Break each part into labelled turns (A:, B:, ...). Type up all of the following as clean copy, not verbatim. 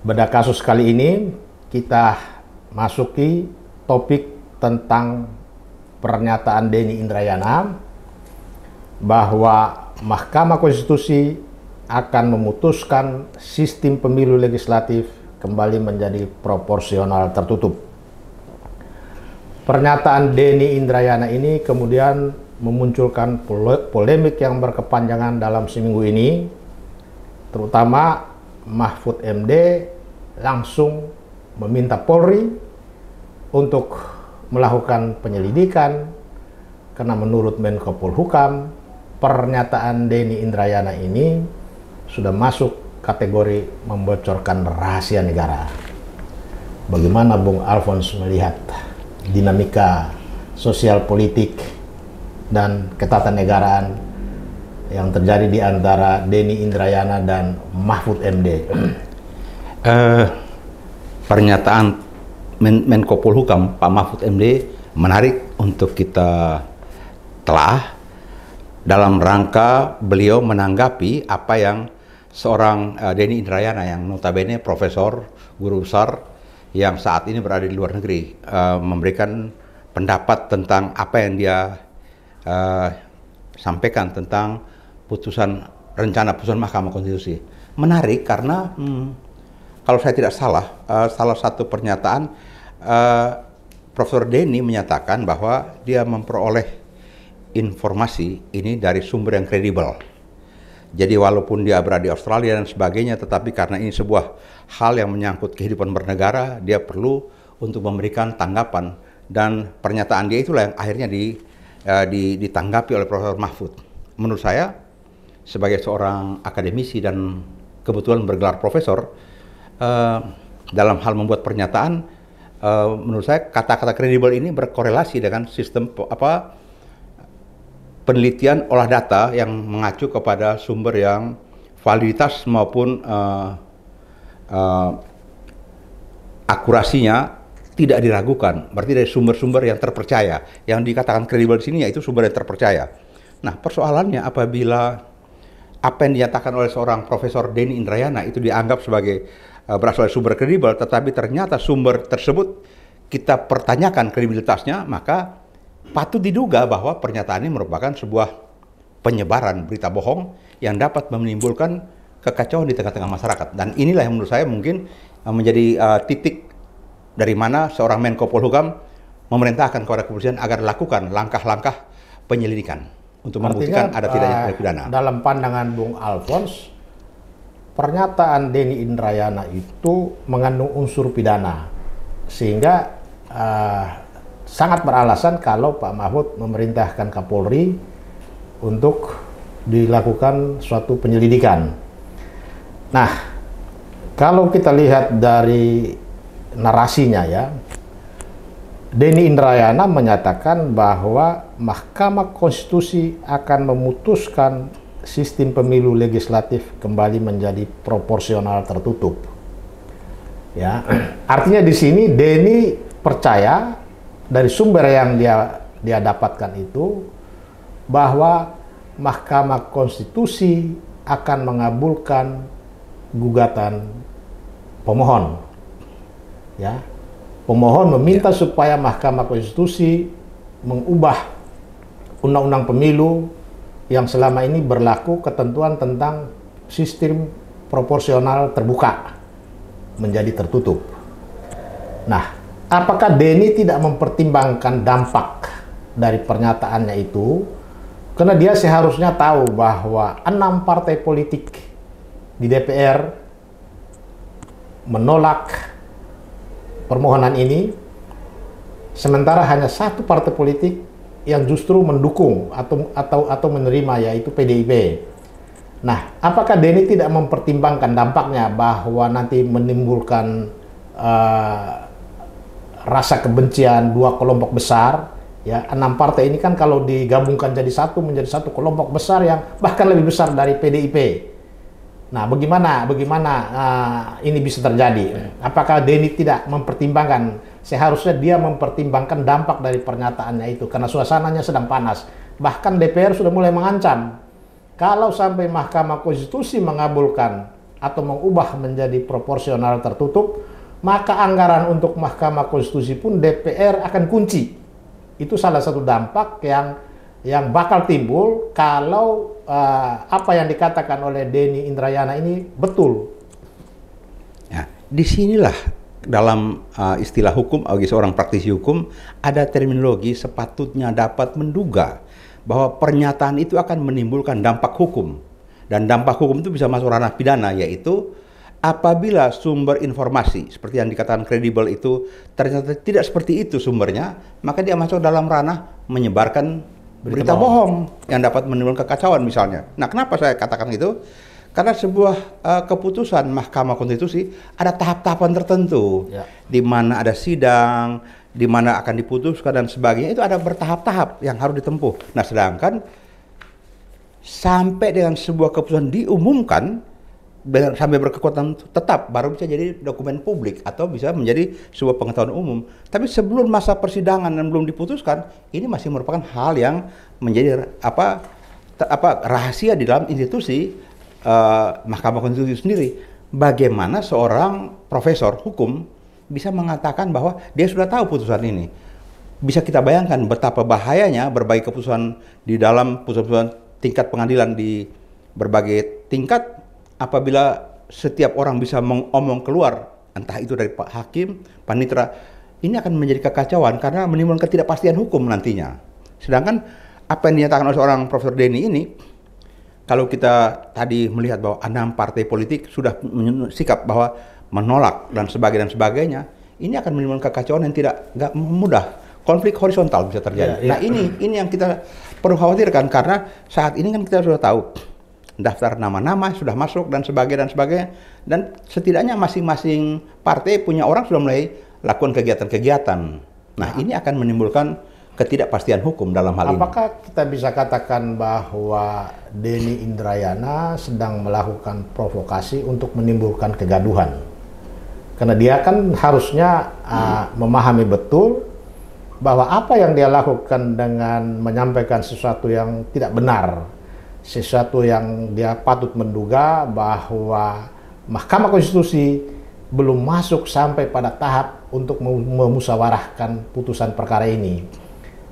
A: Pada kasus kali ini kita masuki topik tentang pernyataan Denny Indrayana bahwa Mahkamah Konstitusi akan memutuskan sistem pemilu legislatif kembali menjadi proporsional tertutup. Pernyataan Denny Indrayana ini kemudian memunculkan polemik yang berkepanjangan dalam seminggu ini, terutama Mahfud MD langsung meminta Polri untuk melakukan penyelidikan karena menurut Menko Polhukam pernyataan Denny Indrayana ini sudah masuk kategori membocorkan rahasia negara. Bagaimana Bung Alphonse melihat dinamika sosial politik dan ketatanegaraan yang terjadi di antara Denny Indrayana dan Mahfud MD?
B: Pernyataan Menko Polhukam Pak Mahfud MD menarik untuk kita telah dalam rangka beliau menanggapi apa yang seorang Denny Indrayana yang notabene profesor, guru besar yang saat ini berada di luar negeri memberikan pendapat tentang apa yang dia sampaikan tentang rencana putusan Mahkamah Konstitusi. Menarik karena kalau saya tidak salah, salah satu pernyataan Profesor Denny menyatakan bahwa dia memperoleh informasi ini dari sumber yang kredibel. Jadi walaupun dia berada di Australia dan sebagainya, tetapi karena ini sebuah hal yang menyangkut kehidupan bernegara, dia perlu untuk memberikan tanggapan, dan pernyataan dia itulah yang akhirnya ditanggapi oleh Profesor Mahfud. Menurut saya, sebagai seorang akademisi dan kebetulan bergelar profesor, dalam hal membuat pernyataan, menurut saya kata-kata kredibel ini berkorelasi dengan sistem penelitian olah data yang mengacu kepada sumber yang validitas maupun akurasinya tidak diragukan. Berarti dari sumber-sumber yang terpercaya. Yang dikatakan kredibel di sini yaitu sumber yang terpercaya. Nah, persoalannya apabila apa yang dinyatakan oleh seorang Profesor Denny Indrayana itu dianggap sebagai berasal dari sumber kredibel, tetapi ternyata sumber tersebut kita pertanyakan kredibilitasnya, maka patut diduga bahwa pernyataan ini merupakan sebuah penyebaran berita bohong yang dapat menimbulkan kekacauan di tengah-tengah masyarakat. Dan inilah yang menurut saya mungkin menjadi titik dari mana seorang Menko Polhukam memerintahkan kepada kepolisian agar lakukan langkah-langkah penyelidikan untuk membuktikan ada tidaknya tindak pidana.
A: Dalam pandangan Bung Alphonse, pernyataan Denny Indrayana itu mengandung unsur pidana, sehingga sangat beralasan kalau Pak Mahfud memerintahkan Kapolri untuk dilakukan suatu penyelidikan. Nah, kalau kita lihat dari narasinya ya, Denny Indrayana menyatakan bahwa Mahkamah Konstitusi akan memutuskan sistem pemilu legislatif kembali menjadi proporsional tertutup. Ya, artinya di sini Denny percaya dari sumber yang dia dapatkan itu bahwa Mahkamah Konstitusi akan mengabulkan gugatan pemohon. Ya. Pemohon meminta supaya Mahkamah Konstitusi mengubah undang-undang pemilu yang selama ini berlaku ketentuan tentang sistem proporsional terbuka menjadi tertutup. Nah, apakah Denny tidak mempertimbangkan dampak dari pernyataannya itu? Karena dia seharusnya tahu bahwa 6 partai politik di DPR menolak permohonan ini, sementara hanya 1 partai politik yang justru mendukung atau menerima, yaitu PDIP. Nah, apakah Denny tidak mempertimbangkan dampaknya bahwa nanti menimbulkan rasa kebencian 2 kelompok besar? Ya, 6 partai ini kan kalau digabungkan menjadi satu kelompok besar yang bahkan lebih besar dari PDIP. Nah, bagaimana ini bisa terjadi? Apakah Denny tidak mempertimbangkan? Seharusnya dia mempertimbangkan dampak dari pernyataannya itu, karena suasananya sedang panas. Bahkan DPR sudah mulai mengancam, kalau sampai Mahkamah Konstitusi mengabulkan atau mengubah menjadi proporsional tertutup, maka anggaran untuk Mahkamah Konstitusi pun DPR akan kunci. Itu salah satu dampak yang bakal timbul kalau apa yang dikatakan oleh Denny Indrayana ini betul.
B: Ya, disinilah dalam istilah hukum bagi seorang praktisi hukum ada terminologi sepatutnya dapat menduga bahwa pernyataan itu akan menimbulkan dampak hukum, dan dampak hukum itu bisa masuk ranah pidana, yaitu apabila sumber informasi seperti yang dikatakan kredibel itu ternyata tidak seperti itu sumbernya, maka dia masuk dalam ranah menyebarkan berita bohong yang dapat menimbulkan kekacauan misalnya. Nah, kenapa saya katakan itu? Karena sebuah keputusan Mahkamah Konstitusi ada tahap-tahapan tertentu, di mana ada sidang, di mana akan diputuskan dan sebagainya, itu ada bertahap-tahap yang harus ditempuh. Nah, sedangkan sampai dengan sebuah keputusan diumumkan sampai berkekuatan tetap baru bisa jadi dokumen publik atau bisa menjadi sebuah pengetahuan umum. Tapi sebelum masa persidangan dan belum diputuskan, ini masih merupakan hal yang menjadi rahasia di dalam institusi Mahkamah Konstitusi sendiri. Bagaimana seorang profesor hukum bisa mengatakan bahwa dia sudah tahu putusan ini? Bisa kita bayangkan betapa bahayanya berbagai keputusan di dalam putusan tingkat pengadilan di berbagai tingkat apabila setiap orang bisa mengomong keluar, entah itu dari Pak Hakim, Panitera, ini akan menjadi kekacauan karena menimbulkan ketidakpastian hukum nantinya. Sedangkan apa yang dinyatakan oleh seorang Profesor Denny ini, kalau kita tadi melihat bahwa 6 partai politik sudah sikap bahwa menolak dan sebagainya, ini akan menimbulkan kekacauan yang nggak mudah. Konflik horizontal bisa terjadi. Nah, ini yang kita perlu khawatirkan, karena saat ini kan kita sudah tahu daftar nama-nama sudah masuk dan sebagainya, dan setidaknya masing-masing partai punya orang sudah mulai lakukan kegiatan-kegiatan. Nah, ini akan menimbulkan ketidakpastian hukum dalam hal ini.
A: Apakah kita bisa katakan bahwa Denny Indrayana sedang melakukan provokasi untuk menimbulkan kegaduhan? Karena dia kan harusnya memahami betul bahwa apa yang dia lakukan dengan menyampaikan sesuatu yang tidak benar, sesuatu yang dia patut menduga bahwa Mahkamah Konstitusi belum masuk sampai pada tahap untuk memusyawarahkan putusan perkara ini.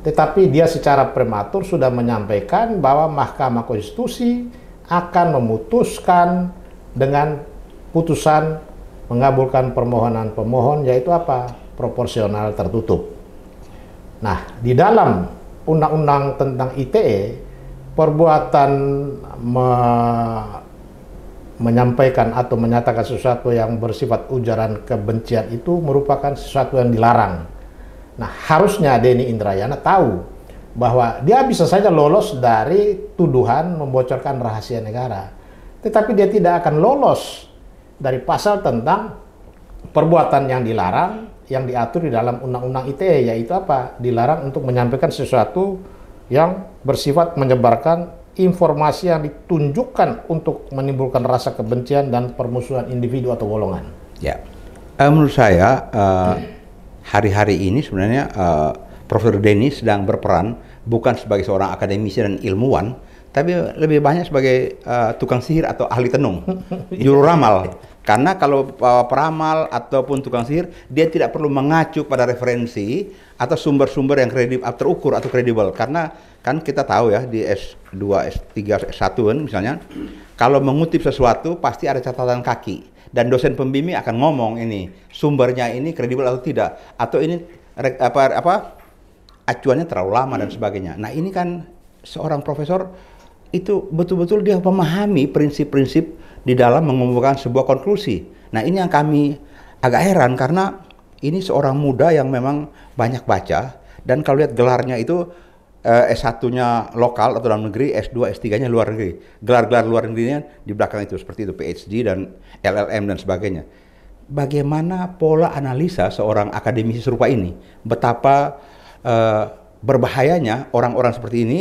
A: Tetapi dia secara prematur sudah menyampaikan bahwa Mahkamah Konstitusi akan memutuskan dengan putusan mengabulkan permohonan pemohon, yaitu apa? Proporsional tertutup. Nah, di dalam undang-undang tentang ITE, perbuatan menyampaikan atau menyatakan sesuatu yang bersifat ujaran kebencian itu merupakan sesuatu yang dilarang. Nah, harusnya Denny Indrayana tahu bahwa dia bisa saja lolos dari tuduhan membocorkan rahasia negara. Tetapi dia tidak akan lolos dari pasal tentang perbuatan yang dilarang yang diatur di dalam Undang-Undang ITE, yaitu apa? Dilarang untuk menyampaikan sesuatu yang bersifat menyebarkan informasi yang ditunjukkan untuk menimbulkan rasa kebencian dan permusuhan individu atau golongan.
B: Ya, menurut saya hari-hari ini sebenarnya Profesor Denny sedang berperan bukan sebagai seorang akademisi dan ilmuwan, tapi lebih banyak sebagai tukang sihir atau ahli tenung, juru ramal. Karena kalau peramal ataupun tukang sihir, dia tidak perlu mengacu pada referensi atau sumber-sumber yang kredibel, terukur atau kredibel. Karena kan kita tahu ya, di S2, S3, S1 misalnya, kalau mengutip sesuatu pasti ada catatan kaki. Dan dosen pembimbing akan ngomong ini, sumbernya ini kredibel atau tidak. Atau ini acuannya terlalu lama dan sebagainya. Nah, ini kan seorang profesor itu betul-betul dia memahami prinsip-prinsip di dalam mengumpulkan sebuah konklusi. Nah, ini yang kami agak heran, karena ini seorang muda yang memang banyak baca, dan kalau lihat gelarnya itu S1-nya lokal atau dalam negeri, S2, S3-nya luar negeri. Gelar-gelar luar negerinya di belakang itu, seperti itu, PhD dan LLM dan sebagainya. Bagaimana pola analisa seorang akademisi serupa ini? Betapa berbahayanya orang-orang seperti ini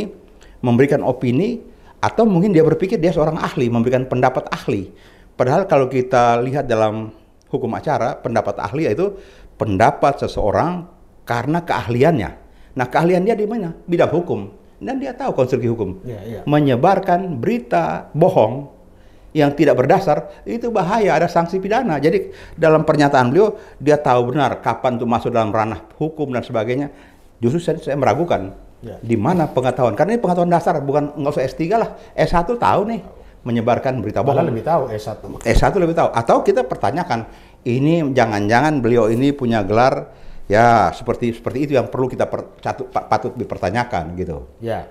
B: memberikan opini, atau mungkin dia berpikir dia seorang ahli, memberikan pendapat ahli. Padahal kalau kita lihat dalam hukum acara, pendapat ahli yaitu pendapat seseorang karena keahliannya. Nah, keahlian dia di mana? Bidang hukum. Dan dia tahu konstruksi hukum. Menyebarkan berita bohong yang tidak berdasar, itu bahaya, ada sanksi pidana. Jadi dalam pernyataan beliau, dia tahu benar kapan tuh masuk dalam ranah hukum dan sebagainya. Justru saya meragukan di mana pengetahuan, karena ini pengetahuan dasar, bukan nggak usah S3 lah, S1 tahu nih menyebarkan berita bohong.
A: Lebih tahu S1.
B: S1 lebih tahu. Atau kita pertanyakan, ini jangan-jangan beliau ini punya gelar ya seperti itu yang perlu kita patut dipertanyakan gitu.
A: Ya.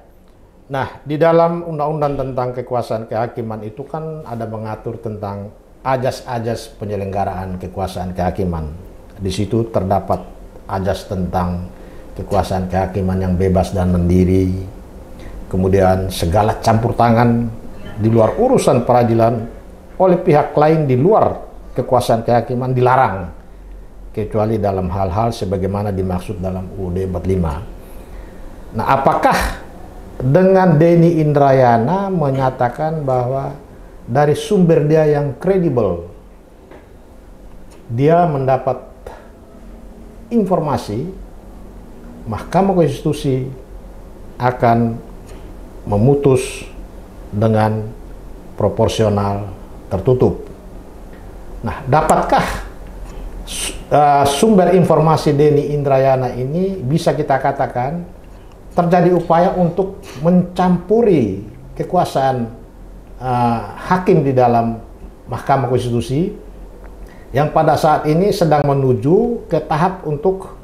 A: Nah, di dalam undang-undang tentang kekuasaan kehakiman itu kan ada mengatur tentang ajas-ajas penyelenggaraan kekuasaan kehakiman. Di situ terdapat ajas tentang kekuasaan kehakiman yang bebas dan mandiri. Kemudian segala campur tangan di luar urusan peradilan oleh pihak lain di luar kekuasaan kehakiman dilarang, kecuali dalam hal-hal sebagaimana dimaksud dalam UUD 45. Nah, apakah dengan Denny Indrayana menyatakan bahwa dari sumber dia yang kredibel, dia mendapat informasi Mahkamah Konstitusi akan memutus dengan proporsional tertutup. Nah, dapatkah sumber informasi Denny Indrayana ini bisa kita katakan terjadi upaya untuk mencampuri kekuasaan hakim di dalam Mahkamah Konstitusi yang pada saat ini sedang menuju ke tahap untuk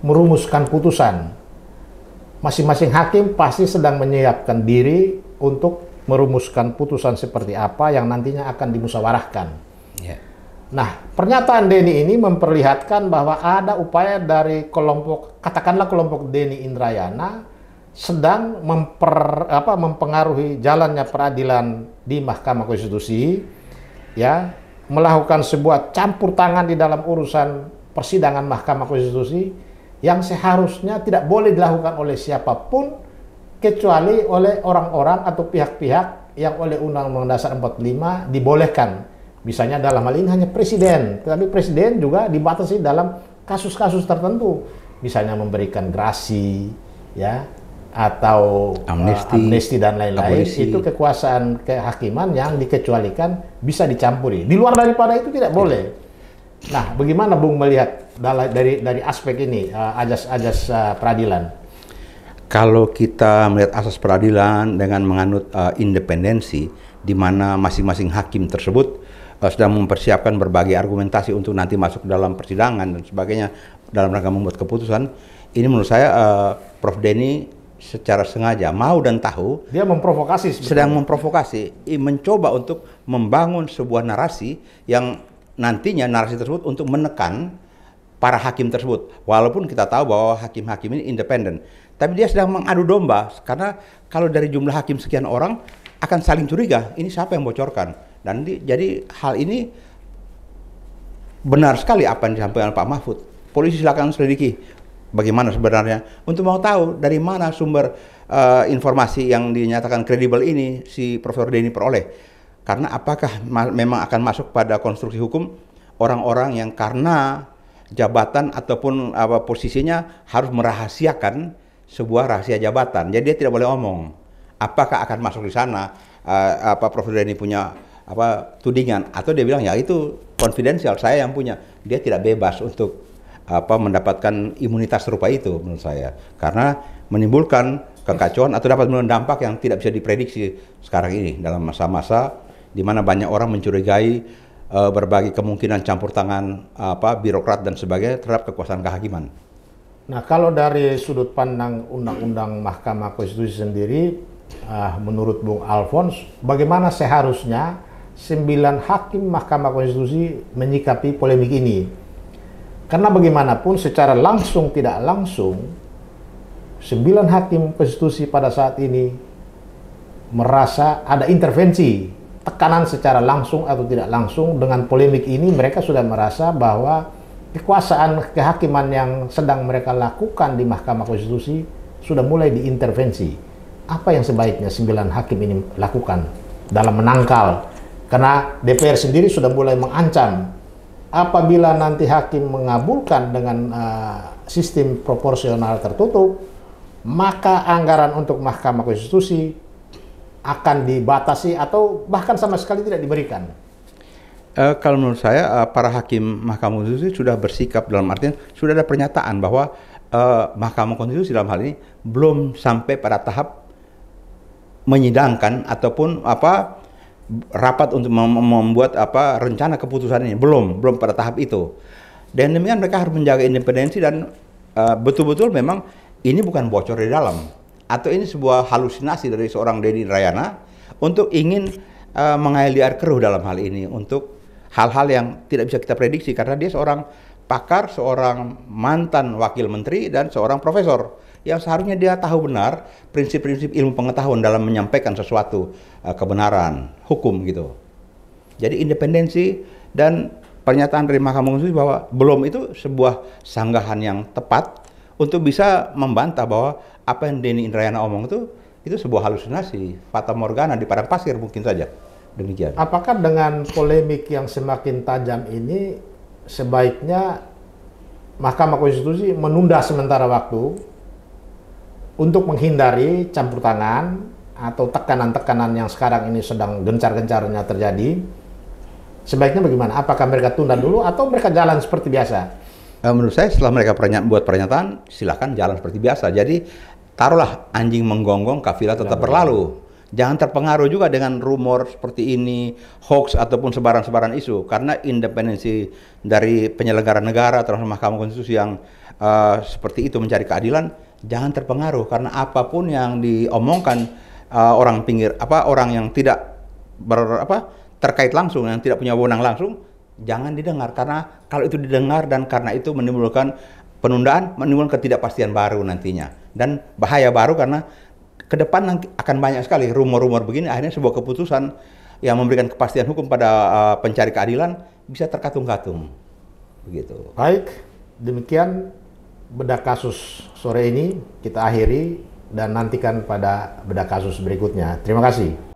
A: merumuskan putusan. Masing-masing hakim pasti sedang menyiapkan diri untuk merumuskan putusan seperti apa yang nantinya akan dimusyawarahkan.
B: Yeah.
A: Nah, pernyataan Denny ini memperlihatkan bahwa ada upaya dari kelompok, katakanlah kelompok Denny Indrayana, sedang mempengaruhi jalannya peradilan di Mahkamah Konstitusi, ya, melakukan sebuah campur tangan di dalam urusan persidangan Mahkamah Konstitusi yang seharusnya tidak boleh dilakukan oleh siapapun kecuali oleh orang-orang atau pihak-pihak yang oleh Undang-Undang Dasar 45 dibolehkan. Misalnya dalam hal ini hanya presiden, tetapi presiden juga dibatasi dalam kasus-kasus tertentu, misalnya memberikan grasi, ya, atau amnesti dan lain-lain. Itu kekuasaan kehakiman yang dikecualikan, bisa dicampuri. Di luar daripada itu tidak boleh. Nah, bagaimana Bung melihat dari aspek ini, ajas-ajas peradilan?
B: Kalau kita melihat asas peradilan dengan menganut independensi, di mana masing-masing hakim tersebut sedang mempersiapkan berbagai argumentasi untuk nanti masuk dalam persidangan dan sebagainya dalam rangka membuat keputusan. Ini menurut saya Prof. Denny secara sengaja mau dan tahu
A: dia memprovokasi,
B: sedang memprovokasi, mencoba untuk membangun sebuah narasi yang nantinya narasi tersebut untuk menekan para hakim tersebut. Walaupun kita tahu bahwa hakim-hakim ini independen, tapi dia sedang mengadu domba, karena kalau dari jumlah hakim sekian orang akan saling curiga, ini siapa yang bocorkan. Dan jadi hal ini benar sekali apa yang disampaikan Pak Mahfud. Polisi silakan selidiki bagaimana sebenarnya untuk mau tahu dari mana sumber informasi yang dinyatakan kredibel ini si Profesor Denny peroleh. Karena apakah memang akan masuk pada konstruksi hukum orang-orang yang karena jabatan ataupun posisinya harus merahasiakan sebuah rahasia jabatan. Jadi dia tidak boleh omong. Apakah akan masuk di sana Profesor Denny punya tudingan, atau dia bilang ya itu konfidensial, saya yang punya. Dia tidak bebas untuk mendapatkan imunitas serupa itu menurut saya, karena menimbulkan kekacauan atau dapat menimbulkan dampak yang tidak bisa diprediksi sekarang ini dalam masa-masa di mana banyak orang mencurigai berbagai kemungkinan campur tangan birokrat dan sebagainya terhadap kekuasaan kehakiman.
A: Nah, kalau dari sudut pandang Undang-Undang Mahkamah Konstitusi sendiri, menurut Bung Alphonse, bagaimana seharusnya 9 hakim Mahkamah Konstitusi menyikapi polemik ini? Karena bagaimanapun secara langsung tidak langsung 9 hakim konstitusi pada saat ini merasa ada intervensi, tekanan secara langsung atau tidak langsung. Dengan polemik ini mereka sudah merasa bahwa kekuasaan kehakiman yang sedang mereka lakukan di Mahkamah Konstitusi sudah mulai diintervensi. Apa yang sebaiknya 9 hakim ini lakukan dalam menangkal? Karena DPR sendiri sudah mulai mengancam apabila nanti hakim mengabulkan dengan sistem proporsional tertutup, maka anggaran untuk Mahkamah Konstitusi akan dibatasi atau bahkan sama sekali tidak diberikan?
B: Kalau menurut saya para hakim Mahkamah Konstitusi sudah bersikap dalam artian sudah ada pernyataan bahwa Mahkamah Konstitusi dalam hal ini belum sampai pada tahap menyidangkan ataupun rapat untuk membuat rencana keputusan ini, belum pada tahap itu. Dan demikian mereka harus menjaga independensi dan betul-betul memang ini bukan bocor di dalam atau ini sebuah halusinasi dari seorang Denny Indrayana untuk ingin mengail di air keruh dalam hal ini untuk hal-hal yang tidak bisa kita prediksi karena dia seorang pakar, seorang mantan wakil menteri dan seorang profesor yang seharusnya dia tahu benar prinsip-prinsip ilmu pengetahuan dalam menyampaikan sesuatu kebenaran hukum gitu. Jadi independensi dan pernyataan dari Mahkamah Konstitusi bahwa belum itu sebuah sanggahan yang tepat untuk bisa membantah bahwa apa yang Denny Indrayana omong itu sebuah halusinasi, fata morgana di padang pasir mungkin saja. Demikian.
A: Apakah dengan polemik yang semakin tajam ini sebaiknya Mahkamah Konstitusi menunda sementara waktu untuk menghindari campur tangan atau tekanan-tekanan yang sekarang ini sedang gencar-gencarnya terjadi? Sebaiknya bagaimana? Apakah mereka tunda dulu atau mereka jalan seperti biasa?
B: Menurut saya setelah mereka buat pernyataan, silakan jalan seperti biasa. Jadi taruhlah anjing menggonggong, kafilah tetap berlalu. Jangan terpengaruh juga dengan rumor seperti ini, hoax ataupun sebaran-sebaran isu. Karena independensi dari penyelenggara negara, termasuk Mahkamah Konstitusi yang seperti itu mencari keadilan, jangan terpengaruh karena apapun yang diomongkan orang yang tidak terkait langsung, yang tidak punya wewenang langsung, jangan didengar karena kalau itu didengar dan karena itu menimbulkan penundaan, menimbulkan ketidakpastian baru nantinya dan bahaya baru karena ke depan nanti akan banyak sekali rumor-rumor begini akhirnya sebuah keputusan yang memberikan kepastian hukum pada pencari keadilan bisa terkatung-katung begitu.
A: Baik, demikian bedah kasus sore ini kita akhiri dan nantikan pada bedah kasus berikutnya. Terima kasih.